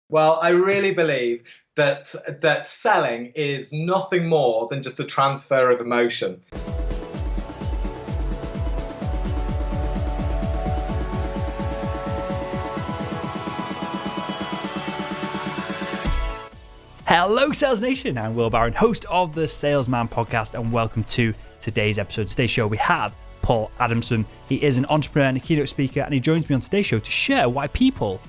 Well, I really believe that selling is nothing more than just a transfer of emotion. Hello, Sales Nation. I'm Will Barron, host of the Salesman podcast, and welcome to today's episode. Today's show, we have Paul Adamson. He is an entrepreneur and a keynote speaker, and he joins me on today's show to share why people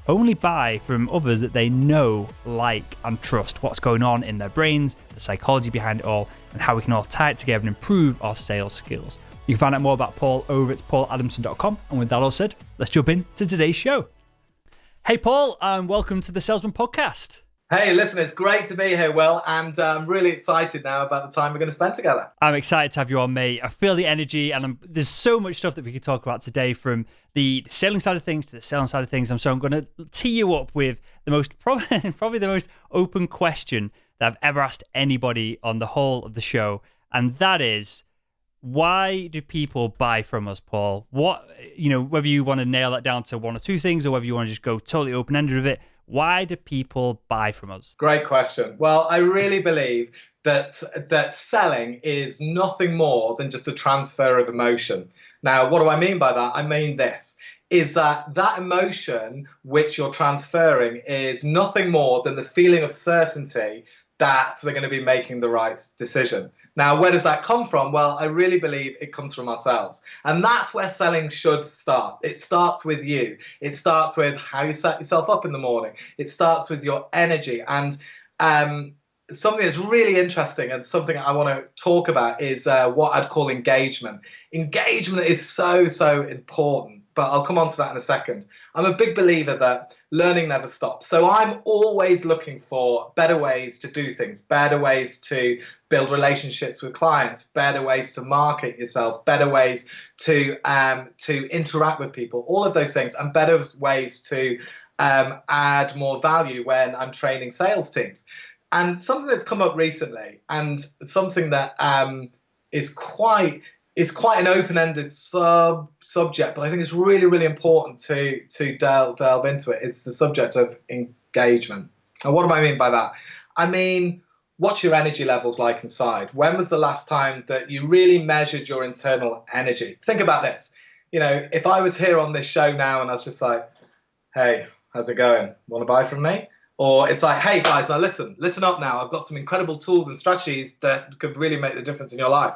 only buy from others that they know, like, and trust. What's going on in their brains, the psychology behind it all, and how we can all tie it together and improve our sales skills. You can find out more about Paul over at pauladamson.com. And with that all said, let's jump into today's show. Hey, Paul, and welcome to the Salesman podcast. Hey, listen, it's great to be here, Will, and I'm really excited now about the time we're going to spend together. I'm excited to have you on, mate. I feel the energy, and there's so much stuff that we could talk about today, from the selling side of things to the selling side of things. So I'm going to tee you up with the most probably the most open question that I've ever asked anybody on the whole of the show, and that is, why do people buy from us, Paul? Whether you want to nail that down to one or two things, or whether you want to just go totally open-ended with it, why do people buy from us? Great question. Well, I really believe that selling is nothing more than just a transfer of emotion. Now, what do I mean by that? I mean this, is that emotion which you're transferring is nothing more than the feeling of certainty that they're going to be making the right decision. Now, where does that come from? Well, I really believe it comes from ourselves. And that's where selling should start. It starts with you. It starts with how you set yourself up in the morning. It starts with your energy. And something that's really interesting and something I want to talk about is what I'd call engagement. Engagement is so important, but I'll come on to that in a second. I'm a big believer that learning never stops. So I'm always looking for better ways to do things, better ways to build relationships with clients, better ways to market yourself, better ways to interact with people, all of those things, and better ways to add more value when I'm training sales teams. And something that's come up recently, and something that is quite an open-ended subject, but I think it's really, really important to delve into it. It's the subject of engagement. And what do I mean by that? I mean, what's your energy levels like inside? When was the last time that you really measured your internal energy? Think about this. If I was here on this show now and I was just like, hey, how's it going? Want to buy from me? Or it's like, hey guys, now listen up now. I've got some incredible tools and strategies that could really make the difference in your life.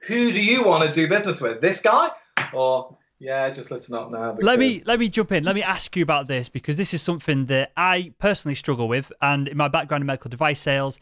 Who do you want to do business with? This guy? Or, yeah, just listen up now. Let me jump in. Let me ask you about this, because this is something that I personally struggle with. And in my background in medical device sales,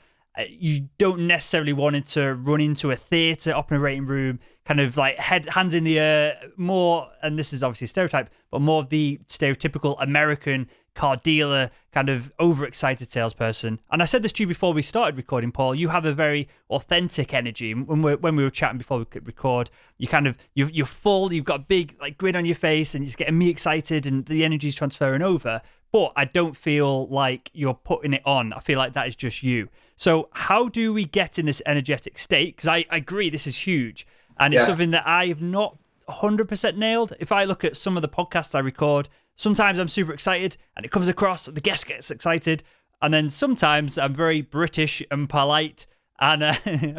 you don't necessarily want to run into a theatre, operating room, kind of like hands in the air, more, and this is obviously a stereotype, but more of the stereotypical American car dealer, kind of overexcited salesperson. And I said this to you before we started recording, Paul. You have a very authentic energy. When we were chatting before we could record, you're full. You've got a big grin on your face, and you're just getting me excited, and the energy's transferring over. But I don't feel like you're putting it on. I feel like that is just you. So how do we get in this energetic state? Because I agree, this is huge, and it's something that I have not 100% nailed. If I look at some of the podcasts I record, sometimes I'm super excited and it comes across, the guest gets excited. And then sometimes I'm very British and polite, and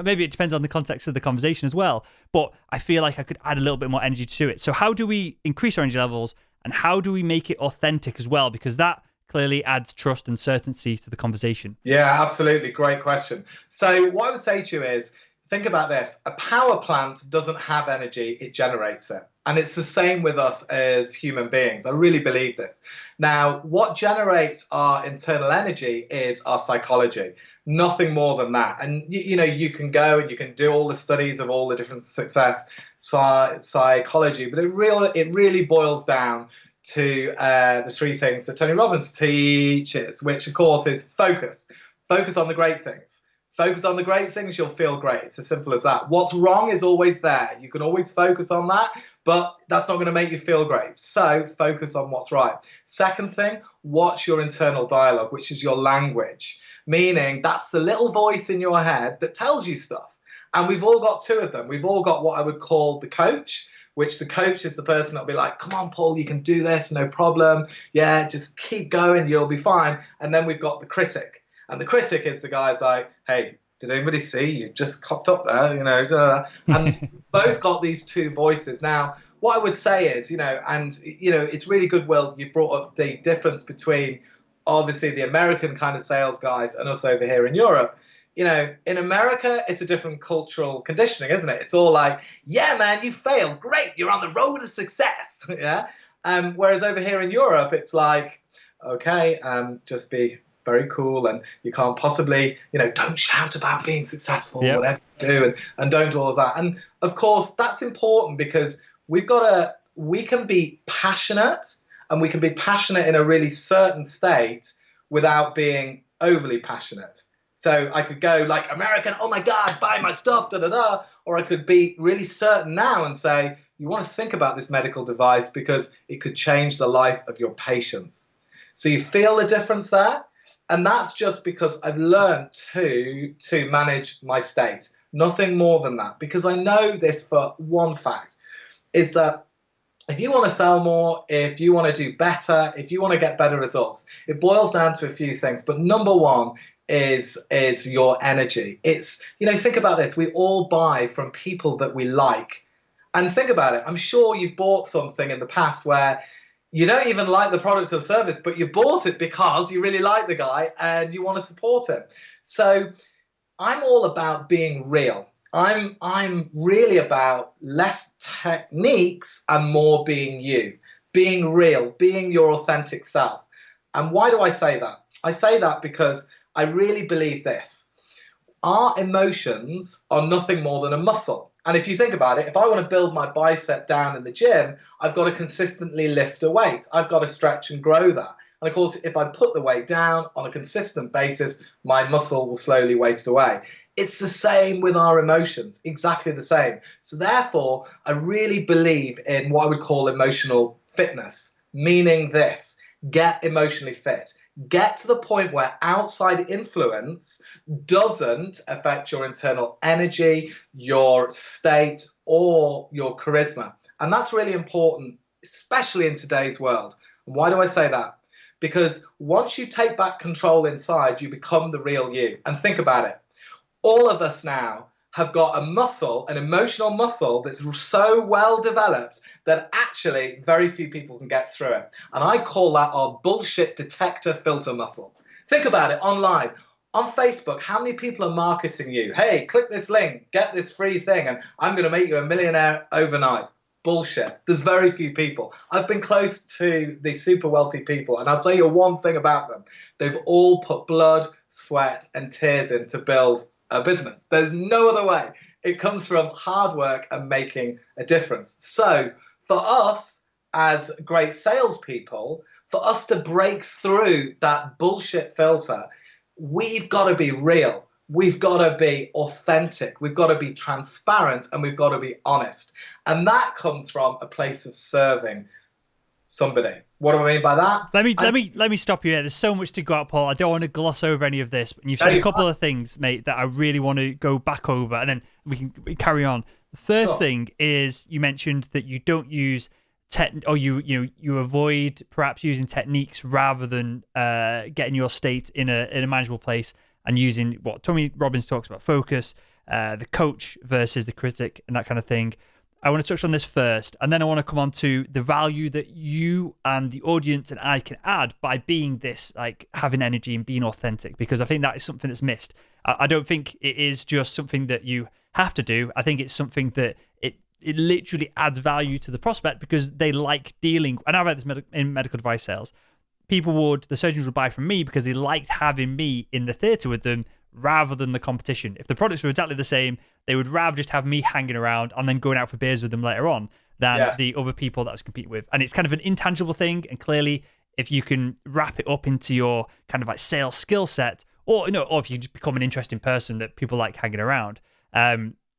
maybe it depends on the context of the conversation as well. But I feel like I could add a little bit more energy to it. So how do we increase our energy levels, and how do we make it authentic as well? Because that clearly adds trust and certainty to the conversation. Yeah, absolutely. Great question. So what I would say to you is, think about this. A power plant doesn't have energy, it generates it. And it's the same with us as human beings. I really believe this. Now, what generates our internal energy is our psychology. Nothing more than that. And you can go and you can do all the studies of all the different success psychology, but it really boils down to the three things that Tony Robbins teaches, which of course is focus. Focus on the great things. Focus on the great things, you'll feel great. It's as simple as that. What's wrong is always there. You can always focus on that, but that's not going to make you feel great. So focus on what's right. Second thing, watch your internal dialogue, which is your language, meaning that's the little voice in your head that tells you stuff. And we've all got two of them. We've all got what I would call the coach, which the coach is the person that'll be like, come on, Paul, you can do this, no problem. Yeah, just keep going, you'll be fine. And then we've got the critic. And the critic is the guy that's like, hey, did anybody see you just cocked up there? You know, and both got these two voices. Now, what I would say is, it's really good, Will, you brought up the difference between obviously the American kind of sales guys and us over here in Europe. In America, it's a different cultural conditioning, isn't it? It's all like, yeah, man, you failed. Great. You're on the road to success. Yeah. Whereas over here in Europe, it's like, okay, just be very cool. And you can't possibly, don't shout about being successful, Yep. whatever you do, and don't do all of that. And of course, that's important because we can be passionate, and we can be passionate in a really certain state without being overly passionate. So I could go like American, oh my God, buy my stuff, da da da. Or I could be really certain now and say, you want to think about this medical device because it could change the life of your patients. So you feel the difference there? And that's just because I've learned to manage my state. Nothing more than that. Because I know this for one fact, is that if you want to sell more, if you want to do better, if you want to get better results, it boils down to a few things. But number one is your energy. It's, think about this. We all buy from people that we like. And think about it. I'm sure you've bought something in the past where you don't even like the product or service, but you bought it because you really like the guy and you want to support him. So I'm all about being real. I'm really about less techniques and more being you, being real, being your authentic self. And why do I say that? I say that because I really believe this. Our emotions are nothing more than a muscle. And if you think about it, if I want to build my bicep down in the gym, I've got to consistently lift a weight. I've got to stretch and grow that. And of course, if I put the weight down on a consistent basis, my muscle will slowly waste away. It's the same with our emotions, exactly the same. So therefore, I really believe in what I would call emotional fitness, meaning this: get emotionally fit. Get to the point where outside influence doesn't affect your internal energy, your state, or your charisma. And that's really important, especially in today's world. And why do I say that? Because once you take back control inside, you become the real you. And think about it. All of us now have got a muscle, an emotional muscle that's so well developed that actually very few people can get through it. And I call that our bullshit detector filter muscle. Think about it online. On Facebook, how many people are marketing you? Hey, click this link, get this free thing, and I'm going to make you a millionaire overnight. Bullshit. There's very few people. I've been close to the super wealthy people, and I'll tell you one thing about them. They've all put blood, sweat, and tears in to build a business. There's no other way. It comes from hard work and making a difference. So for us as great salespeople, for us to break through that bullshit filter, we've got to be real. We've got to be authentic. We've got to be transparent, and we've got to be honest. And that comes from a place of serving somebody. What do I mean by that? Let me stop you here. There's so much to go at, Paul. I don't want to gloss over any of this. And you've said a couple of things, mate, that I really want to go back over, and then we can carry on. The first thing is you mentioned that you don't use you avoid perhaps using techniques rather than getting your state in a manageable place and using what Tony Robbins talks about: focus, the coach versus the critic, and that kind of thing. I want to touch on this first, and then I want to come on to the value that you and the audience and I can add by being this, like having energy and being authentic, because I think that is something that's missed. I don't think it is just something that you have to do. I think it's something that it literally adds value to the prospect because they like dealing. And I've had this in medical device sales. The surgeons would buy from me because they liked having me in the theatre with them rather than the competition. If the products were exactly the same, they would rather just have me hanging around and then going out for beers with them later on than the other people that I was competing with. And it's kind of an intangible thing. And clearly, if you can wrap it up into your kind of like sales skill set, or if you just become an interesting person that people like hanging around,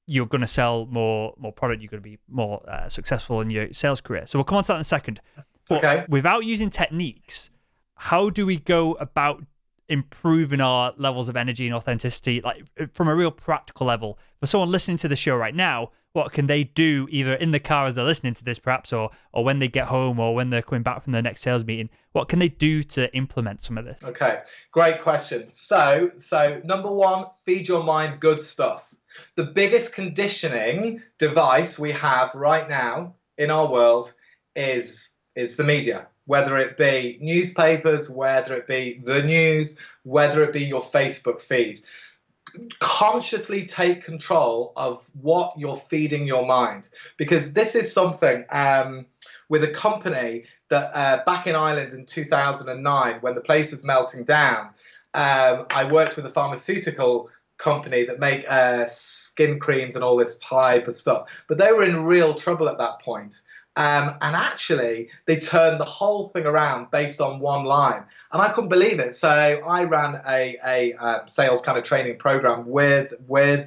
you're going to sell more product. You're going to be more successful in your sales career. So we'll come on to that in a second. But without using techniques, how do we go about improving our levels of energy and authenticity, like from a real practical level. For someone listening to the show right now, what can they do either in the car as they're listening to this perhaps, or when they get home, or when they're coming back from their next sales meeting? What can they do to implement some of this? Okay, great question. So number one, feed your mind good stuff. The biggest conditioning device we have right now in our world is the media, whether it be newspapers, whether it be the news, whether it be your Facebook feed. Consciously take control of what you're feeding your mind, because this is something with a company that back in Ireland in 2009, when the place was melting down, I worked with a pharmaceutical company that make skin creams and all this type of stuff, but they were in real trouble at that point. And actually, they turned the whole thing around based on one line. And I couldn't believe it. So I ran a sales kind of training program with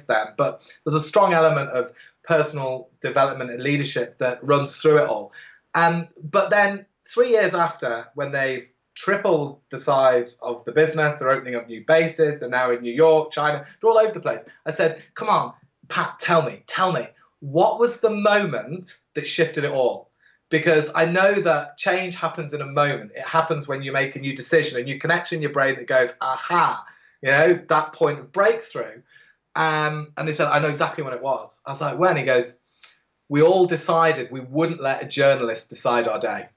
them. But there's a strong element of personal development and leadership that runs through it all. But then 3 years after, when they've tripled the size of the business, they're opening up new bases. They're now in New York, China, they're all over the place. I said, come on, Pat, tell me, what was the moment that shifted it all? Because I know that change happens in a moment. It happens when you make a new decision, a new connection in your brain that goes, aha, that point of breakthrough. And they said, I know exactly when it was. I was like, when? He goes, we all decided we wouldn't let a journalist decide our day.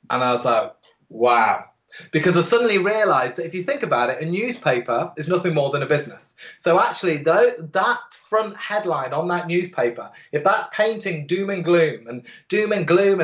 And I was like, wow. Because I suddenly realized that if you think about it, a newspaper is nothing more than a business. So actually, that front headline on that newspaper, if that's painting doom and gloom and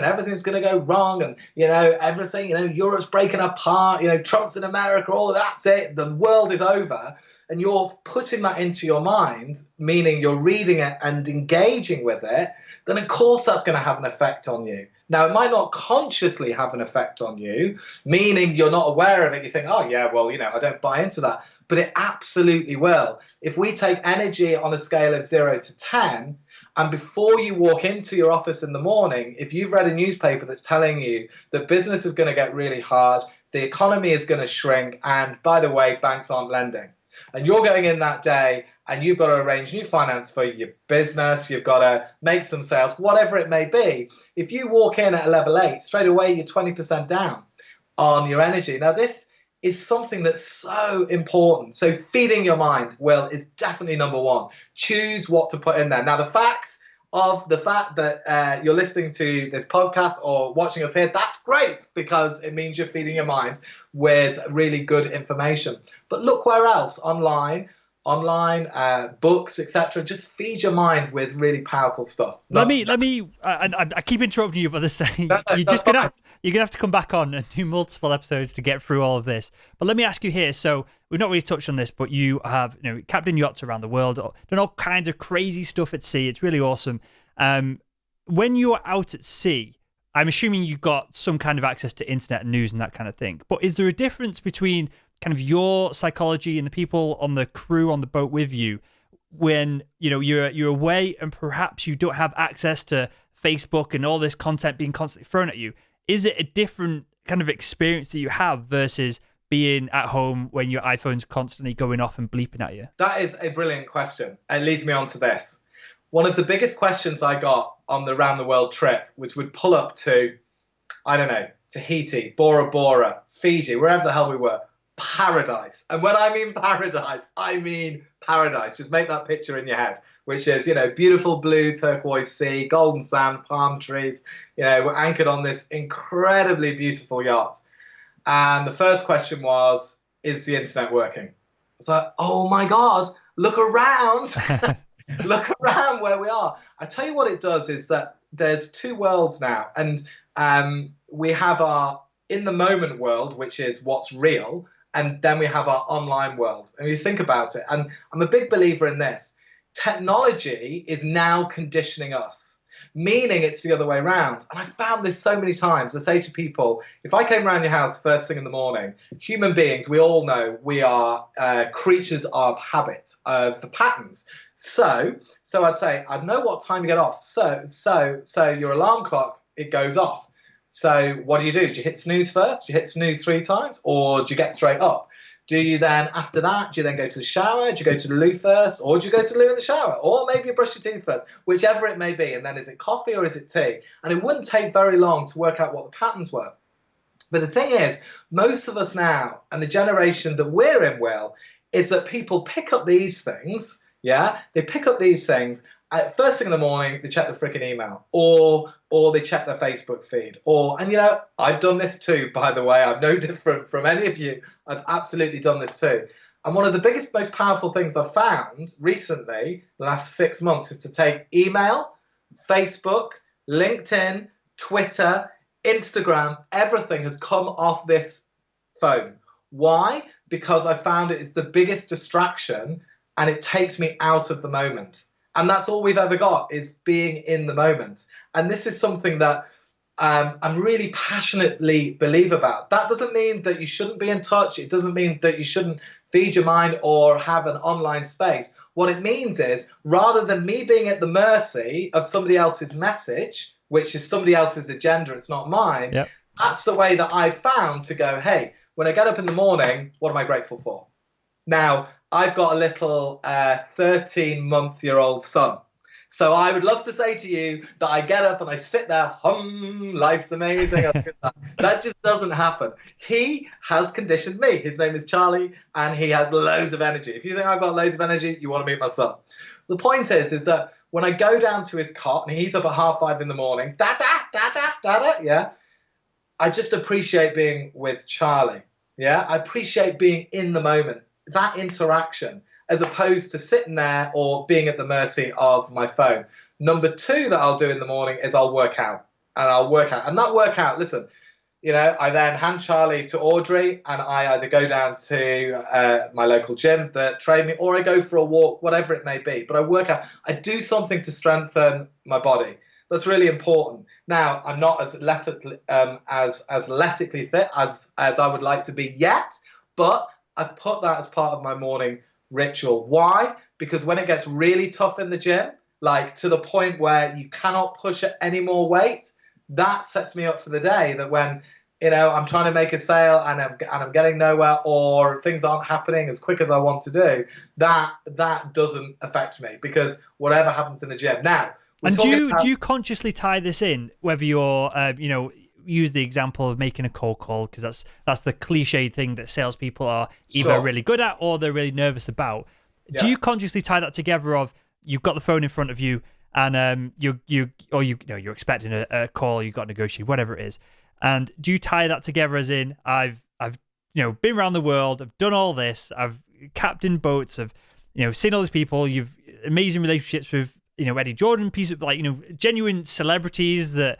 everything's going to go wrong and, everything, Europe's breaking apart, Trump's in America, all that's it, the world is over, and you're putting that into your mind, meaning you're reading it and engaging with it, then of course that's going to have an effect on you. Now, it might not consciously have an effect on you, meaning you're not aware of it. You think, oh, yeah, well, I don't buy into that. But it absolutely will. If we take energy on a scale of 0 to 10, and before you walk into your office in the morning, if you've read a newspaper that's telling you that business is going to get really hard, the economy is going to shrink, and by the way, banks aren't lending, and you're going in that day and you've got to arrange new finance for your business, you've got to make some sales, whatever it may be. If you walk in at a level 8, straight away you're 20% down on your energy. Now, this is something that's so important. So feeding your mind, Will, is definitely number one. Choose what to put in there. Now, the fact that you're listening to this podcast or watching us here, that's great, because it means you're feeding your mind with really good information. But look where else, online, books, etc. Just feed your mind with really powerful stuff. Let me. I keep interrupting you, but you're gonna have to come back on and do multiple episodes to get through all of this. But let me ask you here. So we've not really touched on this, but you have captained yachts around the world, done all kinds of crazy stuff at sea. It's really awesome. When you're out at sea, I'm assuming you've got some kind of access to internet and news and that kind of thing. But is there a difference between kind of your psychology and the people on the crew on the boat with you when you're away and perhaps you don't have access to Facebook and all this content being constantly thrown at you? Is it a different kind of experience that you have versus being at home when your iPhone's constantly going off and bleeping at you? That is a brilliant question. It leads me on to this. One of the biggest questions I got on the round the world trip was, we'd pull up to, I don't know, Tahiti, Bora Bora, Fiji, wherever the hell we were. Paradise. And when I mean paradise, I mean paradise. Just make that picture in your head, which is, beautiful blue turquoise sea, golden sand, palm trees. We're anchored on this incredibly beautiful yacht. And the first question was, is the internet working? It's like, oh my God, look around. Look around where we are. I tell you what it does is that there's two worlds now. And we have our in the moment world, which is what's real. And then we have our online world. And you think about it, and I'm a big believer in this. Technology is now conditioning us, meaning it's the other way around. And I found this so many times. I say to people, if I came around your house first thing in the morning, human beings, we all know we are creatures of habit, of the patterns. So I'd say, I know what time you get off. So your alarm clock, it goes off. So what do? Do you hit snooze first? Do you hit snooze 3 times? Or do you get straight up? Do you then, after that, do you then go to the shower? Do you go to the loo first? Or do you go to the loo in the shower? Or maybe you brush your teeth first, whichever it may be. And then is it coffee or is it tea? And it wouldn't take very long to work out what the patterns were. But the thing is, most of us now, and the generation that we're in, Will, is that people pick up these things, yeah? They pick up these things. First thing in the morning, they check the freaking email, or they check their Facebook feed, and you know, I've done this too, by the way. I'm no different from any of you. I've absolutely done this too. And one of the biggest, most powerful things I've found recently, the last 6 months, is to take email, Facebook, LinkedIn, Twitter, Instagram, everything has come off this phone. Why? Because I found it is the biggest distraction and it takes me out of the moment. And that's all we've ever got, is being in the moment. And this is something that I'm really passionately believe about. That doesn't mean that you shouldn't be in touch. It doesn't mean that you shouldn't feed your mind or have an online space. What it means is, rather than me being at the mercy of somebody else's message, which is somebody else's agenda, it's not mine, Yep. That's the way that I've found to go, hey, when I get up in the morning, what am I grateful for? Now, I've got a little 13-month-year-old son. So I would love to say to you that I get up and I sit there, life's amazing. That just doesn't happen. He has conditioned me. His name is Charlie, and he has loads of energy. If you think I've got loads of energy, you want to meet my son. The point is that when I go down to his cot and he's up at 5:30 in the morning, yeah, I just appreciate being with Charlie. Yeah, I appreciate being in the moment, that interaction, as opposed to sitting there or being at the mercy of my phone. Number two that I'll do in the morning is I'll work out. And that workout, listen, you know, I then hand Charlie to Audrey and I either go down to my local gym that train me, or I go for a walk, whatever it may be. But I work out. I do something to strengthen my body. That's really important. Now, I'm not as athletically fit as I would like to be yet, but I've put that as part of my morning ritual. Why? Because when it gets really tough in the gym, like to the point where you cannot push any more weight, that sets me up for the day. That when, you know, I'm trying to make a sale and I'm getting nowhere, or things aren't happening as quick as I want to do, that doesn't affect me, because whatever happens in the gym. Now, and do you consciously tie this in, whether you're, use the example of making a cold call, because that's the cliche thing that salespeople are either really good at or they're really nervous about. Yes. Do you consciously tie that together of, you've got the phone in front of you and you're expecting a call, you've got to negotiate, whatever it is, and do you tie that together as in, I've been around the world, I've done all this, I've captained boats, I've seen all these people, you've amazing relationships with Eddie Jordan, piece of genuine celebrities that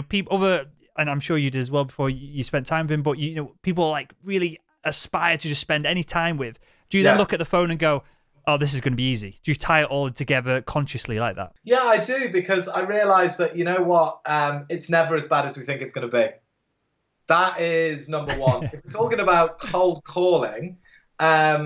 people over, and I'm sure you did as well before you spent time with him, but people like really aspire to just spend any time with. Do you then look at the phone and go, oh, this is going to be easy? Do you tie it all together consciously like that? Yeah, I do, because I realize that, it's never as bad as we think it's going to be. That is number one. If we're talking about cold calling, I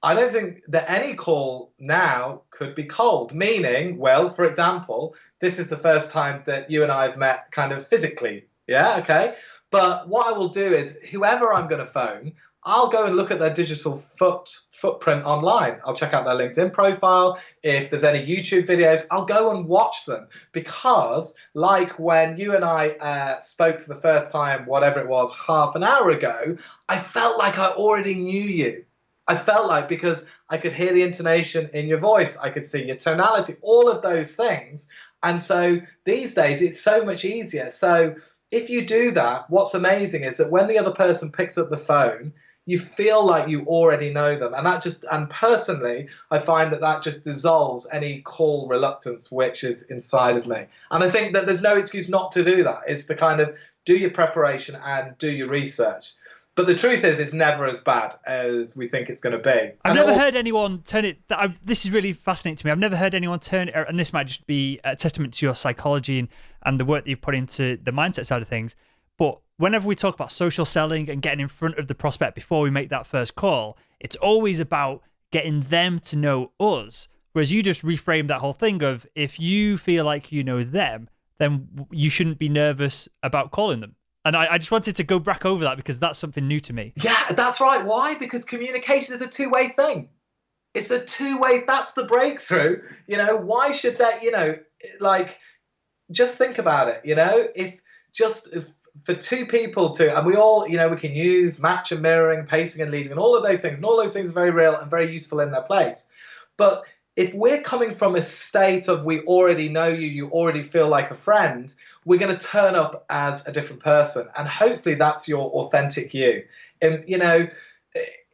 don't think that any call now could be cold, meaning, well, for example, this is the first time that you and I have met kind of physically. Yeah, okay. But what I will do is, whoever I'm going to phone, I'll go and look at their digital footprint online. I'll check out their LinkedIn profile. If there's any YouTube videos, I'll go and watch them. Because like when you and I spoke for the first time, whatever it was, half an hour ago, I felt like I already knew you. I felt like, because I could hear the intonation in your voice, I could see your tonality, all of those things. And so these days it's so much easier. So if you do that, what's amazing is that when the other person picks up the phone, you feel like you already know them. And personally, I find that just dissolves any call reluctance which is inside of me. And I think that there's no excuse not to do that. It's to kind of do your preparation and do your research. But the truth is, it's never as bad as we think it's going to be. I've never heard anyone turn it. This is really fascinating to me. I've never heard anyone turn it, and this might just be a testament to your psychology and the work that you've put into the mindset side of things. But whenever we talk about social selling and getting in front of the prospect before we make that first call, it's always about getting them to know us. Whereas you just reframe that whole thing of, if you feel like you know them, then you shouldn't be nervous about calling them. And I just wanted to go back over that because that's something new to me. Yeah, that's right. Why? Because communication is a two-way thing. It's a two-way. That's the breakthrough. Why should that, like, just think about it. If for two people to, and we all, we can use match and mirroring, pacing and leading, and all of those things, and all those things are very real and very useful in their place. But if we're coming from a state of we already know you, you already feel like a friend, we're going to turn up as a different person. And hopefully that's your authentic you. And,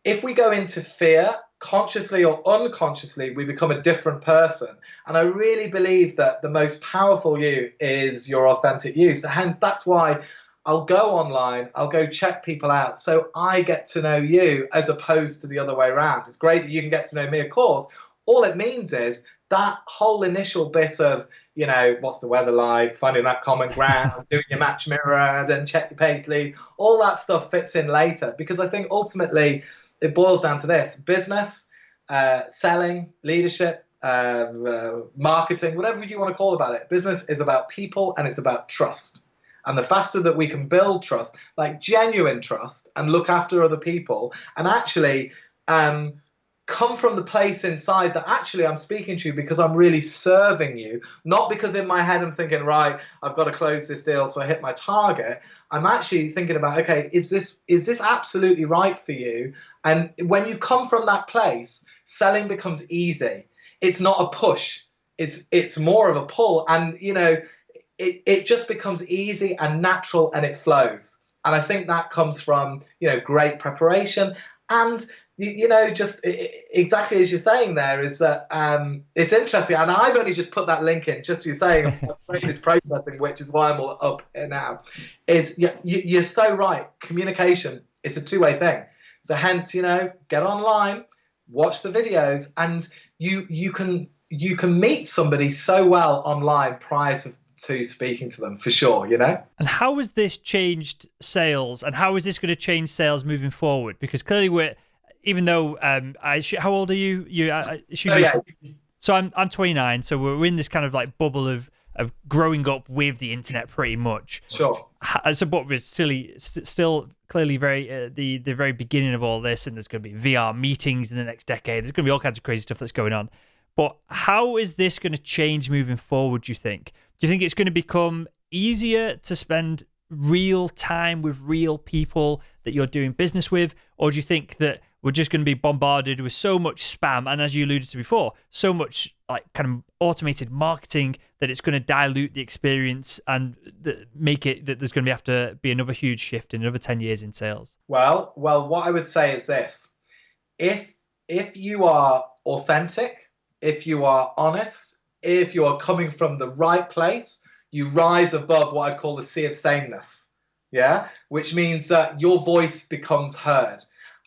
if we go into fear, consciously or unconsciously, we become a different person. And I really believe that the most powerful you is your authentic you. So hence, that's why I'll go online, I'll go check people out so I get to know you as opposed to the other way around. It's great that you can get to know me, of course. All it means is that whole initial bit of, what's the weather like, finding that common ground, doing your match mirror, then check your paisley, all that stuff fits in later. Because I think ultimately it boils down to this: business, selling, leadership, marketing, whatever you want to call about it. Business is about people and it's about trust. And the faster that we can build trust, like genuine trust, and look after other people, and actually come from the place inside that actually I'm speaking to you because I'm really serving you, not because in my head I'm thinking, right, I've got to close this deal so I hit my target. I'm actually thinking about, okay, is this absolutely right for you? And when you come from that place, selling becomes easy. It's not a push. It's more of a pull. And, it just becomes easy and natural and it flows. And I think that comes from, great preparation and, just exactly as you're saying there is that it's interesting. And I've only just put that link in, just you're saying, brain is processing, which is why I'm all up here now, is you're so right. Communication, it's a two-way thing. So hence, get online, watch the videos, and you can meet somebody so well online prior to speaking to them, for sure, And how has this changed sales, and how is this going to change sales moving forward? Because clearly even though how old are you? So I'm 29, so we're in this kind of like bubble of growing up with the internet pretty much. Sure. So, but we're still clearly the very beginning of all this, and there's going to be VR meetings in the next decade. There's going to be all kinds of crazy stuff that's going on. But how is this going to change moving forward, do you think? Do you think it's going to become easier to spend real time with real people that you're doing business with? Or do you think that we're just going to be bombarded with so much spam, and as you alluded to before, so much like kind of automated marketing that it's going to dilute the experience and make it that there's going to have to be another huge shift in another 10 years in sales? Well, what I would say is this. If you are authentic, if you are honest, if you are coming from the right place, you rise above what I'd call the sea of sameness. Yeah, which means that your voice becomes heard.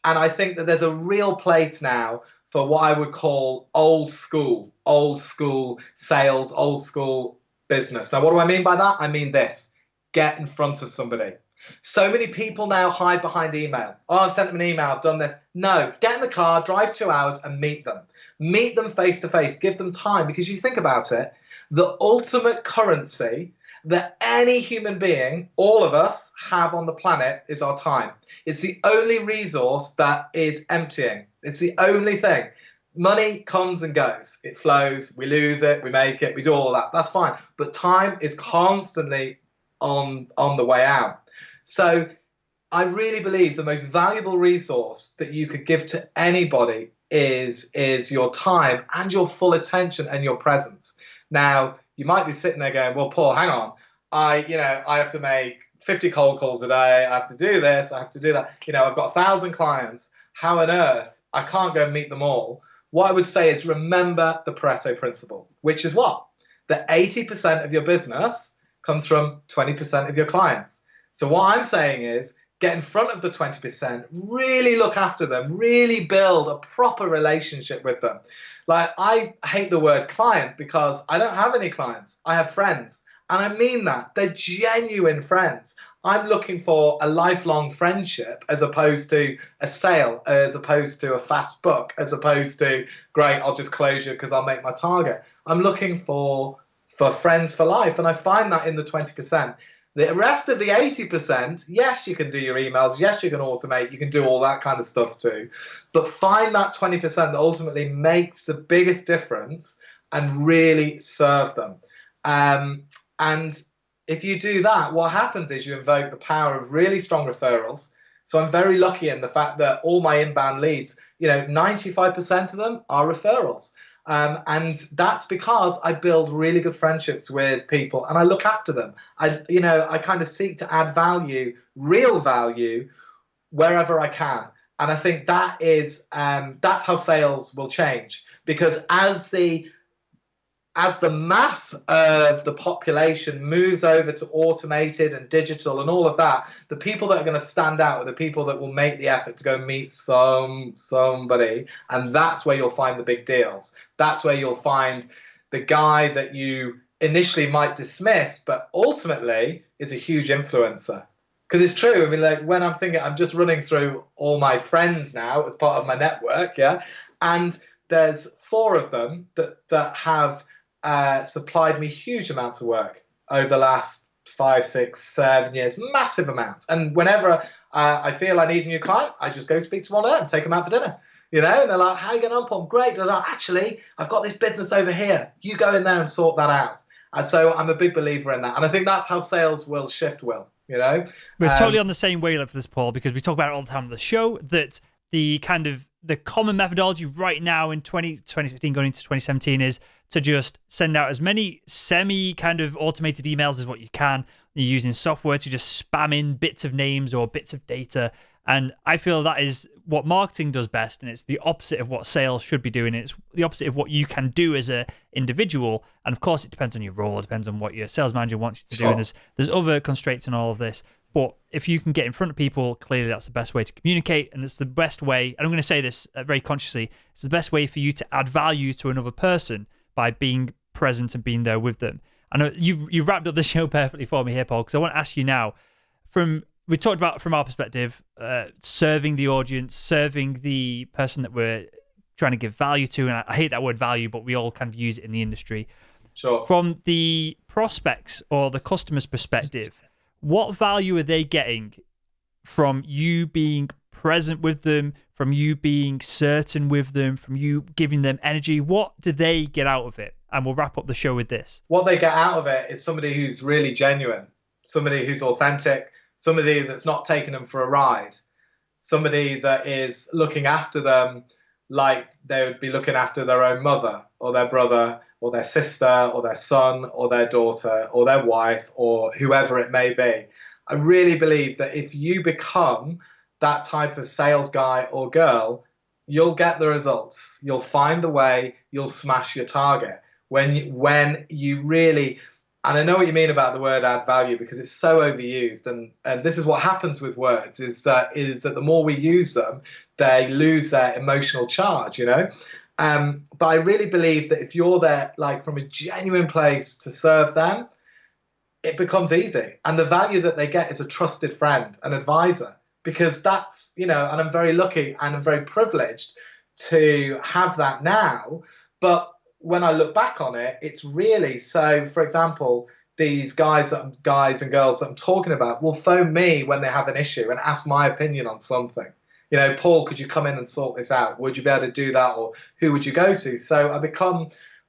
And I think that there's a real place now for what I would call old school sales, old school business. Now, what do I mean by that? I mean this: get in front of somebody. So many people now hide behind email. Oh, I've sent them an email, I've done this. No, get in the car, drive 2 hours and meet them. Meet them face to face, give them time, because you think about it, the ultimate currency that any human being, all of us, have on the planet is our time. It's the only resource that is emptying. It's the only thing. Money comes and goes. It flows. We lose it. We make it. We do all that. That's fine. But time is constantly on the way out. So I really believe the most valuable resource that you could give to anybody is your time and your full attention and your presence. Now, you might be sitting there going, well, Paul, hang on. I have to make 50 cold calls a day. I have to do this. I have to do that. I've got 1,000 clients. How on earth? I can't go and meet them all. What I would say is remember the Pareto principle, which is what? That 80% of your business comes from 20% of your clients. So what I'm saying is get in front of the 20%, really look after them, really build a proper relationship with them. Like, I hate the word client because I don't have any clients. I have friends. And I mean that. They're genuine friends. I'm looking for a lifelong friendship as opposed to a sale, as opposed to a fast book, as opposed to, great, I'll just close you because I'll make my target. I'm looking for friends for life. And I find that in the 20%. The rest of the 80%, yes, you can do your emails. Yes, you can automate. You can do all that kind of stuff too. But find that 20% that ultimately makes the biggest difference and really serve them. And if you do that, what happens is you invoke the power of really strong referrals. So I'm very lucky in the fact that all my inbound leads, 95% of them are referrals. And that's because I build really good friendships with people and I look after them. I kind of seek to add value, real value, wherever I can. And I think that's how sales will change, because as the mass of the population moves over to automated and digital and all of that, the people that are going to stand out are the people that will make the effort to go meet somebody. And that's where you'll find the big deals. That's where you'll find the guy that you initially might dismiss, but ultimately is a huge influencer. Because it's true. I mean, like when I'm thinking, I'm just running through all my friends now as part of my network, yeah? And there's 4 of them that have supplied me huge amounts of work over the last 5, 6, 7 years, massive amounts. And whenever I feel I need a new client, I just go speak to one of them, take them out for dinner, and they're like, how you getting on, Paul? Great. They're like, actually, I've got this business over here. You go in there and sort that out. And so I'm a big believer in that. And I think that's how sales will shift, Will, We're totally on the same wavelength for this, Paul, because we talk about it all the time on the show, that the common methodology right now in 2016 going into 2017 is to just send out as many semi kind of automated emails as what you can. You're using software to just spam in bits of names or bits of data. And I feel that is what marketing does best. And it's the opposite of what sales should be doing. It's the opposite of what you can do as an individual. And of course, it depends on your role. It depends on what your sales manager wants you to do. And there's other constraints in all of this. But if you can get in front of people, clearly that's the best way to communicate. And it's the best way, and I'm going to say this very consciously, it's the best way for you to add value to another person by being present and being there with them. I know you've wrapped up the show perfectly for me here, Paul, because I want to ask you now, we talked about from our perspective, serving the audience, serving the person that we're trying to give value to. And I hate that word value, but we all kind of use it in the industry. Sure. From the prospects or the customer's perspective, what value are they getting from you being present with them, from you being certain with them, from you giving them energy? What do they get out of it? And we'll wrap up the show with this. What they get out of it is somebody who's really genuine, somebody who's authentic, somebody that's not taking them for a ride, somebody that is looking after them like they would be looking after their own mother or their brother or their sister or their son or their daughter or their wife or whoever it may be. I really believe that if you become that type of sales guy or girl, you'll get the results. You'll find the way, you'll smash your target. When you really, and I know what you mean about the word add value because it's so overused, and this is what happens with words, is that the more we use them, they lose their emotional charge, But I really believe that if you're there, like from a genuine place to serve them, it becomes easy. And the value that they get is a trusted friend, an advisor, because that's, and I'm very lucky and I'm very privileged to have that now. But when I look back on it, it's really, so for example, these guys and girls that I'm talking about will phone me when they have an issue and ask my opinion on something. Paul, could you come in and sort this out? Would you be able to do that? Or who would you go to? So I've become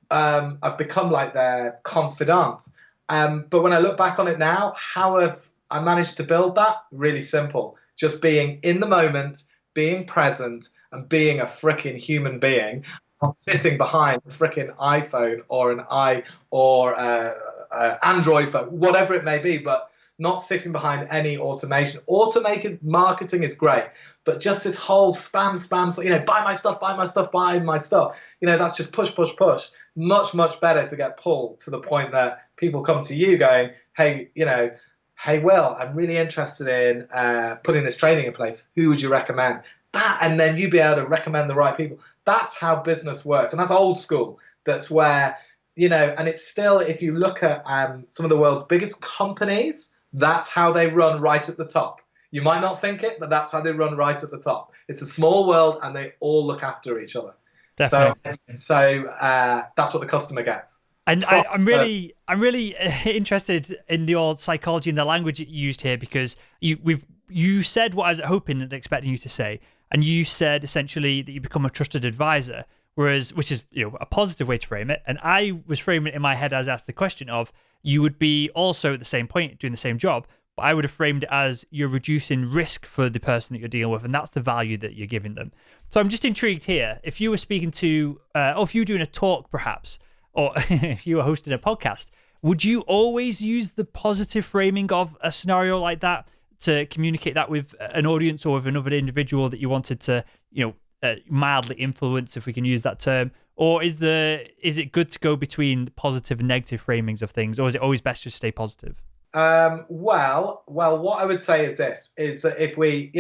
like their confidant. But when I look back on it now, how have I managed to build that? Really simple. Just being in the moment, being present, and being a freaking human being. Not sitting behind a freaking iPhone or Android phone, whatever it may be, but not sitting behind any automation. Automated marketing is great, but just this whole spam, buy my stuff, that's just push. Much better to get pulled to the point that people come to you going, hey, Will, I'm really interested in putting this training in place. Who would you recommend? That, and then you'd be able to recommend the right people. That's how business works. And that's old school. That's where, and it's still, if you look at some of the world's biggest companies, that's how they run right at the top. You might not think it, but that's how they run right at the top. It's a small world and they all look after each other. Definitely. So that's what the customer gets. And Process. I'm really interested in your psychology and the language that you used here, because you said what I was hoping and expecting you to say, and you said essentially that you become a trusted advisor, whereas which is a positive way to frame it, and I was framing it in my head as I asked the question of you would be also at the same point doing the same job, but I would have framed it as you're reducing risk for the person that you're dealing with, and that's the value that you're giving them. So I'm just intrigued here. If you were speaking to, or if you were doing a talk, perhaps, or if you were hosting a podcast, would you always use the positive framing of a scenario like that to communicate that with an audience or with another individual that you wanted to, mildly influence, if we can use that term? Or is it good to go between positive and negative framings of things, or is it always best to stay positive? What I would say is this: is that if we,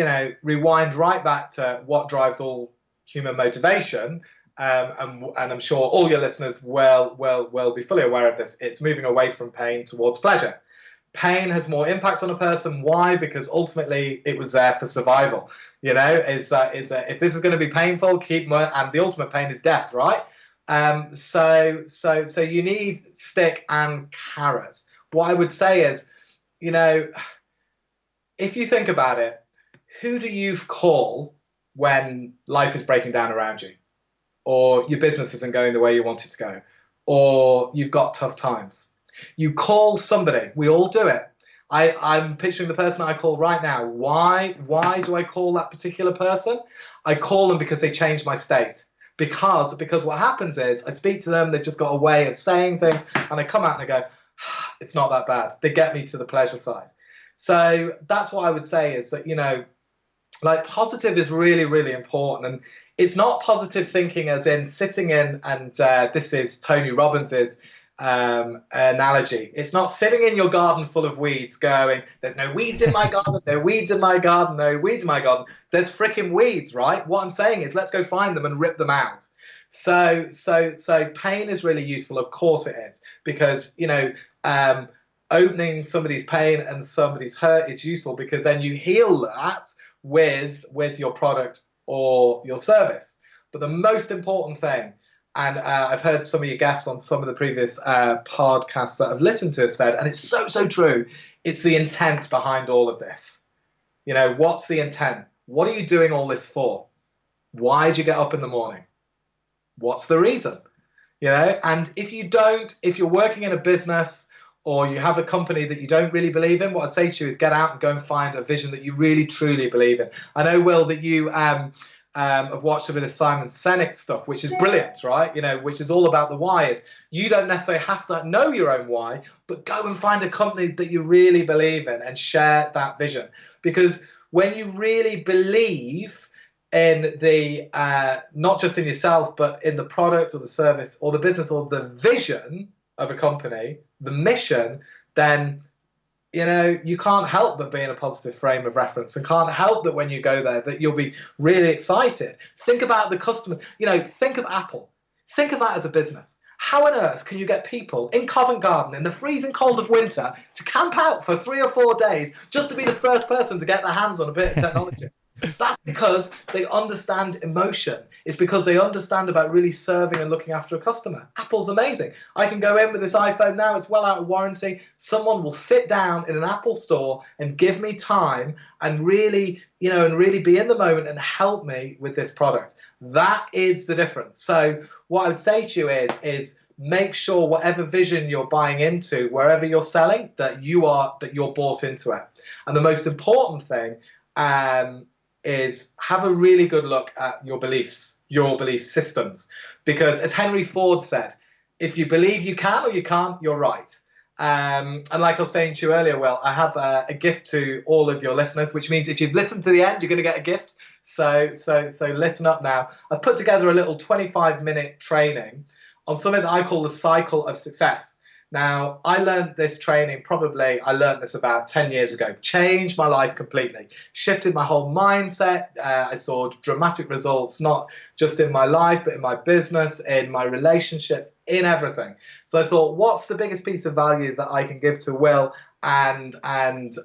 rewind right back to what drives all human motivation, and I'm sure all your listeners will be fully aware of this. It's moving away from pain towards pleasure. Pain has more impact on a person. Why? Because ultimately it was there for survival. It's that if this is going to be painful, keep more, and the ultimate pain is death, right? So you need stick and carrot. What I would say is, if you think about it, who do you call when life is breaking down around you, or your business isn't going the way you want it to go, or you've got tough times? You call somebody. We all do it. I'm picturing the person I call right now. Why do I call that particular person? I call them because they changed my state. Because what happens is I speak to them, they've just got a way of saying things, and I come out and I go, it's not that bad. They get me to the pleasure side. So that's what I would say is that, like, positive is really, really important. And it's not positive thinking as in sitting in, and this is Tony Robbins's analogy. It's not sitting in your garden full of weeds going, there's no weeds in my garden, no weeds in my garden, no weeds in my garden. There's freaking weeds, right? What I'm saying is let's go find them and rip them out. So pain is really useful. Of course it is, because, opening somebody's pain and somebody's hurt is useful, because then you heal that with your product or your service. But the most important thing, and I've heard some of your guests on some of the previous podcasts that I've listened to have said, and it's so true, it's the intent behind all of this. What's the intent? What are you doing all this for? Why did you get up in the morning? What's the reason? And if you're working in a business or you have a company that you don't really believe in, what I'd say to you is get out and go and find a vision that you really truly believe in. I know, Will, that you have watched a bit of Simon Sinek's stuff, which is brilliant, right? Which is all about the why. Is you don't necessarily have to know your own why, but go and find a company that you really believe in and share that vision. Because when you really believe in the not just in yourself, but in the product or the service or the business or the vision of a company, the mission, then you can't help but be in a positive frame of reference, and can't help that when you go there that you'll be really excited. Think about the customers. Think of Apple. Think of that as a business. How on earth can you get people in Covent Garden in the freezing cold of winter to camp out for 3 or 4 days just to be the first person to get their hands on a bit of technology? That's because they understand emotion. It's because they understand about really serving and looking after a customer. Apple's amazing. I can go in with this iPhone now. It's well out of warranty. Someone will sit down in an Apple store and give me time and really be in the moment and help me with this product. That is the difference. So what I would say to you is make sure whatever vision you're buying into, wherever you're selling, that you're bought into it. And the most important thing is have a really good look at your beliefs, your belief systems. Because as Henry Ford said, if you believe you can or you can't, you're right. And like I was saying to you earlier, Will, I have a gift to all of your listeners, which means if you've listened to the end, you're going to get a gift. So listen up now. I've put together a little 25-minute training on something that I call the cycle of success. Now, I learned this about 10 years ago. Changed my life completely. Shifted my whole mindset. I saw dramatic results, not just in my life, but in my business, in my relationships, in everything. So I thought, what's the biggest piece of value that I can give to Will and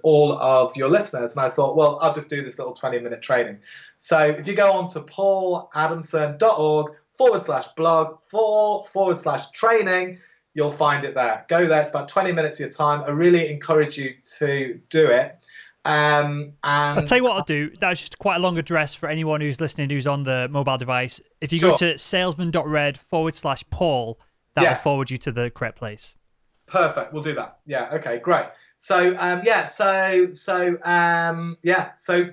all of your listeners? And I thought, well, I'll just do this little 20-minute training. So if you go on to pauladamson.org/blog/training, you'll find it there. Go there. It's about 20 minutes of your time. I really encourage you to do it. And I'll tell you what I'll do. That's just quite a long address for anyone who's listening who's on the mobile device. If you go to salesman.red/Paul, that will forward you to the correct place. Perfect. We'll do that. Yeah. Okay. Great. So so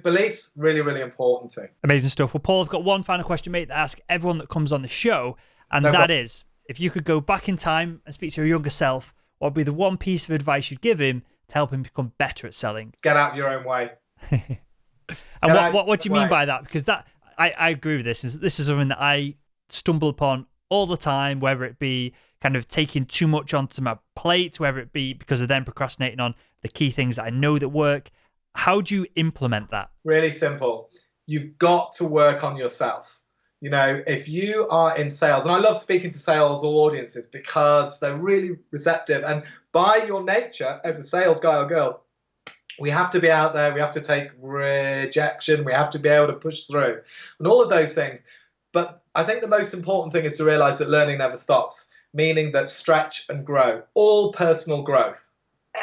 beliefs really, really important too. Amazing stuff. Well, Paul, I've got one final question, mate, to ask everyone that comes on the show, and is, if you could go back in time and speak to your younger self, what would be the one piece of advice you'd give him to help him become better at selling? Get out of your own way. And what do you mean by that? Because that I agree with this. This is something that I stumble upon all the time, whether it be kind of taking too much onto my plate, whether it be because of then procrastinating on the key things that I know that work. How do you implement that? Really simple. You've got to work on yourself. You know, if you are in sales, and I love speaking to sales audiences because they're really receptive, and by your nature as a sales guy or girl, we have to be out there, we have to take rejection, we have to be able to push through, and all of those things. But I think the most important thing is to realize that learning never stops, meaning that stretch and grow, all personal growth,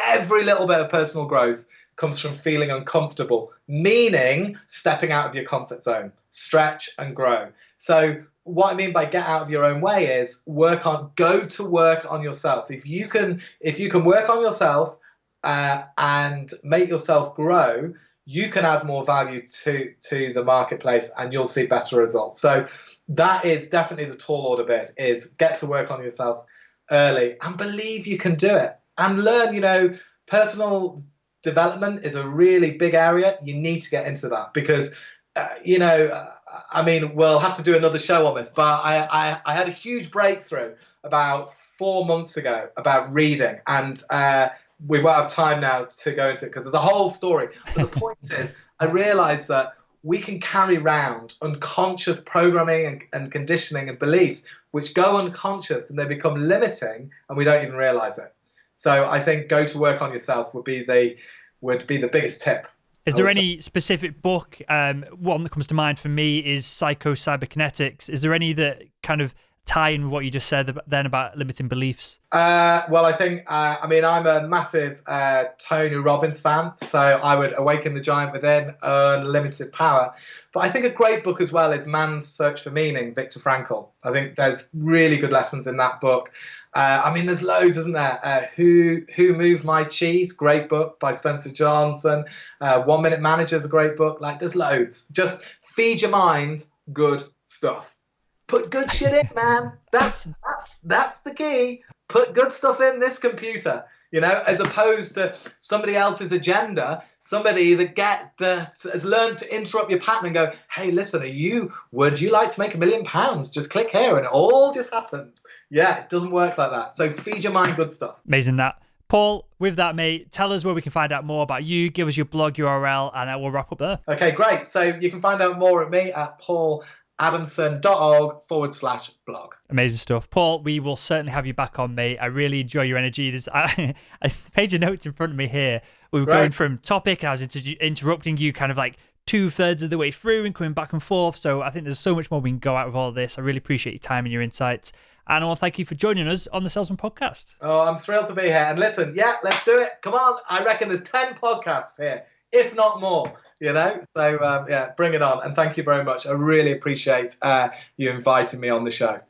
every little bit of personal growth comes from feeling uncomfortable, meaning stepping out of your comfort zone, stretch and grow. So what I mean by get out of your own way is go to work on yourself. If you can work on yourself and make yourself grow, you can add more value to the marketplace and you'll see better results. So that is definitely the tall order bit, is get to work on yourself early and believe you can do it and learn. You know, personal development is a really big area. You need to get into that because, I mean, we'll have to do another show on this, but I had a huge breakthrough about 4 months ago about reading, and we won't have time now to go into it because there's a whole story. But the point is, I realized that we can carry around unconscious programming and conditioning and beliefs which go unconscious and they become limiting and we don't even realize it. So I think go to work on yourself would be the biggest tip. Is there any specific book? One that comes to mind for me is Psycho Cyberkinetics. Is there any that kind of tie in with what you just said then about limiting beliefs? Well, I think, I'm a massive Tony Robbins fan, so I would Awaken the Giant Within, Unlimited Power. But I think a great book as well is Man's Search for Meaning, Viktor Frankl. I think there's really good lessons in that book. There's loads, isn't there? Who Moved My Cheese? Great book by Spencer Johnson. 1 Minute Manager is a great book. Like, there's loads. Just feed your mind good stuff. Put good shit in, man. That's the key. Put good stuff in this computer, as opposed to somebody else's agenda, somebody that has learned to interrupt your pattern and go, hey, listen, would you like to make £1 million? Just click here and it all just happens. Yeah, it doesn't work like that. So feed your mind good stuff. Amazing that. Paul, with that, mate, tell us where we can find out more about you. Give us your blog URL and we'll wrap up there. Okay, great. So you can find out more at me at pauladamson.org/blog. Amazing stuff. Paul, we will certainly have you back on, mate. I really enjoy your energy. I page of notes in front of me here. We were going from topic and I was interrupting you kind of like 2/3 of the way through and coming back and forth. So I think there's so much more we can go out with all of this. I really appreciate your time and your insights. And I want to thank you for joining us on the Salesman podcast. Oh, I'm thrilled to be here. And listen, let's do it. Come on. I reckon there's 10 podcasts here, if not more. So bring it on. And thank you very much. I really appreciate you inviting me on the show.